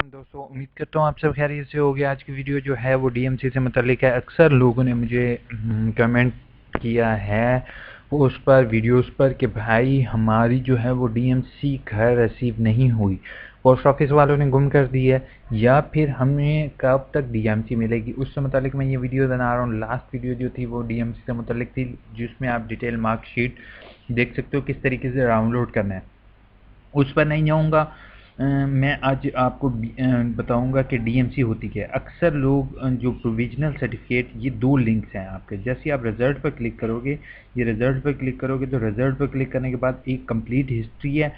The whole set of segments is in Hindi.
दोस्तों, उम्मीद करता हूँ आप सब खैरियत से होगे। आज की वीडियो जो है वो डीएमसी से मुताल्लिक है। अक्सर लोगों ने मुझे कमेंट किया है उस पर वीडियोस पर कि भाई हमारी जो है वो डीएमसी घर रिसीव नहीं हुई, पोस्ट ऑफिस वालों ने गुम कर दी है, या फिर हमें कब तक डीएमसी मिलेगी। उससे मुताल्लिक मैं ये वीडियो बना रहा हूँ। लास्ट वीडियो जो थी वो डीएमसी से मुताल्लिक थी, जिसमें आप डिटेल मार्कशीट देख सकते हो किस तरीके से डाउनलोड करना है। उस पर नहीं जाऊँगा। मैं आज आपको बताऊंगा कि डीएमसी होती क्या है। अक्सर लोग जो प्रोविजनल सर्टिफिकेट, ये दो लिंक्स हैं आपके। जैसे आप रिजल्ट पर क्लिक करोगे, ये रिजल्ट पर क्लिक करोगे तो रिजल्ट पर क्लिक करने के बाद एक कंप्लीट हिस्ट्री है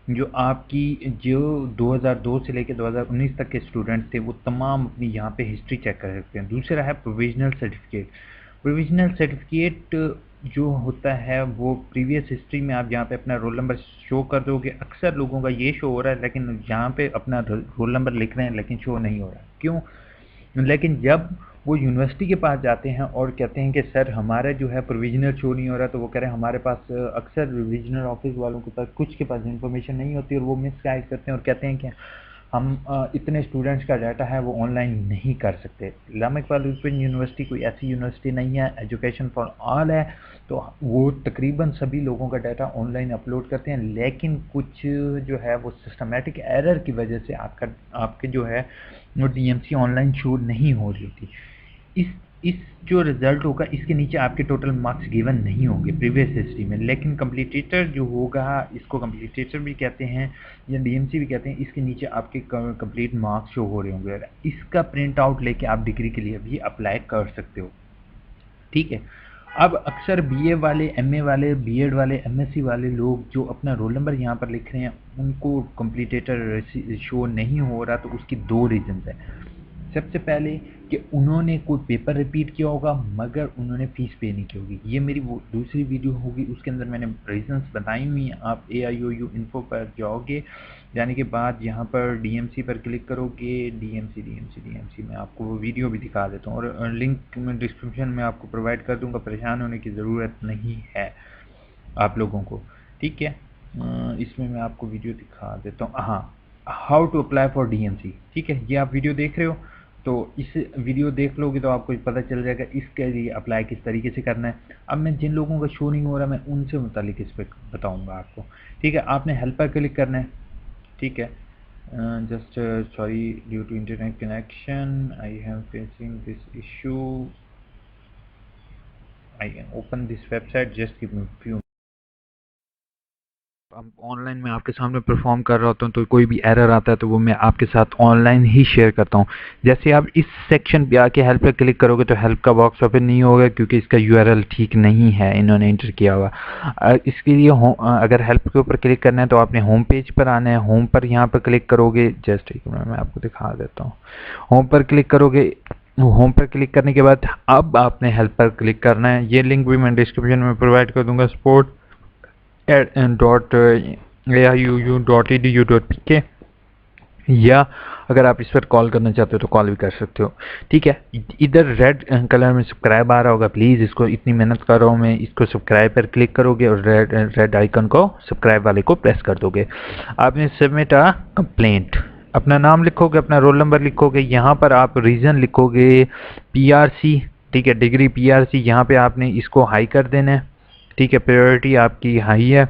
जो आपकी, जो 2002 से लेकर 2019 तक के स्टूडेंट थे वो तमाम अपनी यहाँ पे हिस्ट्री चेक कर सकते हैं। दूसरा है प्रोविजनल सर्टिफिकेट। प्रोविजनल सर्टिफिकेट जो होता है वो प्रीवियस हिस्ट्री में आप यहाँ पे अपना रोल नंबर शो कर दोगे। अक्सर लोगों का ये शो हो रहा है, लेकिन यहाँ पे अपना रोल नंबर लिख रहे हैं लेकिन शो नहीं हो रहा है। क्यों? लेकिन जब वो यूनिवर्सिटी के पास जाते हैं और कहते हैं कि सर हमारा जो है प्रोविजनल शो नहीं हो रहा, तो वो कह रहे हैं हमारे पास अक्सर रीजनल ऑफिस वालों के पास कुछ के पास इन्फॉर्मेशन नहीं होती और वो मिसगाइड करते हैं और कहते हैं कि हम इतने स्टूडेंट्स का डाटा है वो ऑनलाइन नहीं कर सकते। इस्लामिक ओपन यूनिवर्सिटी कोई ऐसी यूनिवर्सिटी नहीं है, एजुकेशन फॉर ऑल है, तो वो तकरीबन सभी लोगों का डाटा ऑनलाइन अपलोड करते हैं। लेकिन कुछ जो है वो सिस्टमेटिक एरर की वजह से आपके जो है वो डीएमसी ऑनलाइन शो नहीं हो रही थी। इस जो रिजल्ट होगा इसके नीचे आपके टोटल मार्क्स गिवन नहीं होंगे प्रीवियस हिस्ट्री में, लेकिन कंप्लीटेटर जो होगा, इसको कंप्लीटेटर भी कहते हैं या डीएमसी भी कहते हैं, इसके नीचे आपके कंप्लीट मार्क्स शो हो रहे होंगे। इसका प्रिंट आउट लेके आप डिग्री के लिए भी अप्लाई कर सकते हो। ठीक है। अब अक्सर बीए वाले, एमए वाले, बीएड वाले, एमएससी वाले लोग जो अपना रोल नंबर यहाँ पर लिख रहे हैं उनको कंप्लीटेटर शो नहीं हो रहा, तो उसकी दो रीजंस है। सबसे पहले कि उन्होंने कोई पेपर रिपीट किया होगा मगर उन्होंने फ़ीस पे नहीं की होगी। ये मेरी वो दूसरी वीडियो होगी, उसके अंदर मैंने रीजंस बताई हुई हैं। आप AIOU इन्फो पर जाओगे, जाने के बाद यहाँ पर डीएमसी पर क्लिक करोगे। डीएमसी मैं आपको वो वीडियो भी दिखा देता हूँ और लिंक मैं डिस्क्रिप्शन में आपको प्रोवाइड कर दूँगा। परेशान होने की ज़रूरत नहीं है आप लोगों को। ठीक है। इसमें मैं आपको वीडियो दिखा देता हूँ। हाँ, how to apply for DMC. ठीक है, ये आप वीडियो देख रहे हो, तो इस वीडियो देख लोगे तो आपको पता चल जाएगा इसके लिए अप्लाई किस तरीके से करना है। अब मैं जिन लोगों का शो नहीं हो रहा मैं उनसे मुतालिक इस पर बताऊँगा आपको। ठीक है, आपने हेल्प पर क्लिक करना है। ठीक है, just sorry due to internet connection I am facing this issue. I can open this website, just give me few. अब ऑनलाइन मैं आपके सामने परफॉर्म कर रहा होता हूँ, तो कोई भी एरर आता है तो वो मैं आपके साथ ऑनलाइन ही शेयर करता हूँ। जैसे आप इस सेक्शन पे आके हेल्प पे क्लिक करोगे तो हेल्प का बॉक्स ओपन नहीं होगा क्योंकि इसका यूआरएल ठीक नहीं है, इन्होंने इंटर किया हुआ। इसके लिए अगर हेल्प के ऊपर क्लिक करना है तो आपने होम पेज पर आना है। होम पर यहाँ पर क्लिक करोगे, जस्ट एक मिनट मैं आपको दिखा देता हूँ। होम पर क्लिक करोगे, होम पर क्लिक करने के बाद अब आपने हेल्प पर क्लिक करना है। ये लिंक भी मैं डिस्क्रिप्शन में प्रोवाइड कर दूंगा, support@aiuu.edu.pk, या अगर आप इस पर कॉल करना चाहते हो तो कॉल भी कर सकते हो। ठीक है, इधर रेड कलर में सब्सक्राइब आ रहा होगा, प्लीज़ इसको, इतनी मेहनत कर रहा हूँ मैं, इसको सब्सक्राइब पर क्लिक करोगे और रेड आइकन को, सब्सक्राइब वाले को प्रेस कर दोगे। आपने सबमिट अ कंप्लेंट, अपना नाम लिखोगे, अपना रोल नंबर लिखोगे, यहाँ पर आप रीज़न लिखोगे पीआरसी। ठीक है, डिग्री पीआरसी, यहाँ पे आपने इसको हाई कर देना है। ठीक है, प्रायोरिटी आपकी हाई है।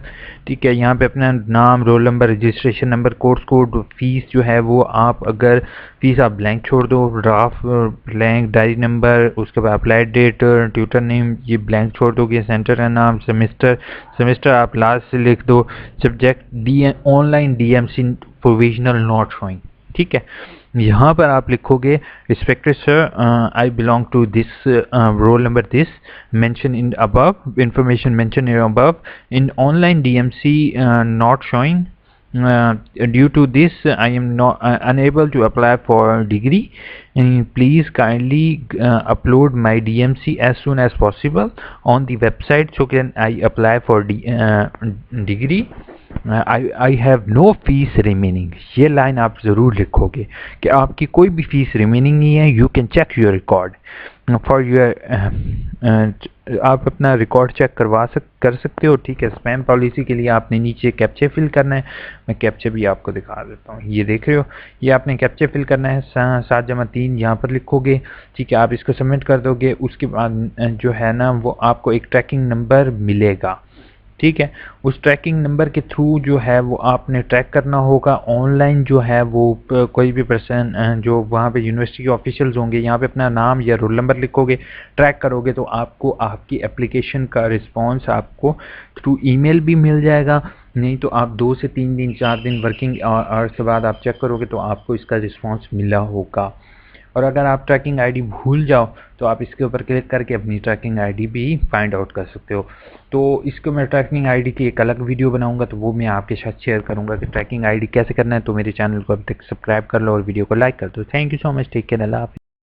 ठीक है, यहाँ पे अपना नाम, roll number, registration number, course code, fees जो है वो आप, अगर फीस आप ब्लैंक छोड़ दो, ड्राफ्ट ब्लैंक, डायरी नंबर, उसके बाद अप्लाइड डेट, ट्यूटर नेम ये ब्लैंक छोड़ दोगे, सेंटर का नाम, सेमेस्टर आप लास्ट से लिख दो, subject D online DMC provisional not showing. ठीक है, यहाँ पर आप लिखोगे respected sir, I belong to this roll number this, mention in above, information mentioned in above, in online DMC not showing, due to this I am not unable to apply for degree, please kindly upload my DMC as soon as possible on the website so can I apply for degree. I have no fees remaining. ये लाइन आप ज़रूर लिखोगे कि आपकी कोई भी फीस रिमेनिंग नहीं है। You can check your record. For your आप अपना रिकॉर्ड चेक कर सकते हो, ठीक है। स्पैम पॉलिसी के लिए आपने नीचे कैप्चे फिल करना है। मैं कैप्चे भी आपको दिखा देता हूँ, ये देख रहे हो, ये आपने कैप्चे फिल करना है। 7+3 यहाँ पर लिखोगे, ठीक है। आप इसको सबमिट कर दोगे, उसके बाद जो है ना वो आपको एक ट्रैकिंग नंबर मिलेगा, ठीक है। उस ट्रैकिंग नंबर के थ्रू जो है वो आपने ट्रैक करना होगा ऑनलाइन। जो है वो कोई भी पर्सन जो वहाँ पे यूनिवर्सिटी के ऑफिशियल्स होंगे, यहाँ पे अपना नाम या रोल नंबर लिखोगे, ट्रैक करोगे, तो आपको आपकी एप्लीकेशन का रिस्पांस आपको थ्रू ईमेल भी मिल जाएगा। नहीं तो आप 2 से 3 दिन 4 दिन वर्किंग आवर्स के बाद आप चेक करोगे तो आपको इसका रिस्पांस मिला होगा। और अगर आप ट्रैकिंग आईडी भूल जाओ तो आप इसके ऊपर क्लिक करके अपनी ट्रैकिंग आईडी भी फाइंड आउट कर सकते हो। तो इसको मैं ट्रैकिंग आईडी की एक अलग वीडियो बनाऊंगा, तो वो मैं आपके साथ शेयर करूंगा कि ट्रैकिंग आईडी कैसे करना है। तो मेरे चैनल को अभी तक सब्सक्राइब कर लो और वीडियो को लाइक कर दो। Thank you so much, take care, Allah हाफिज़।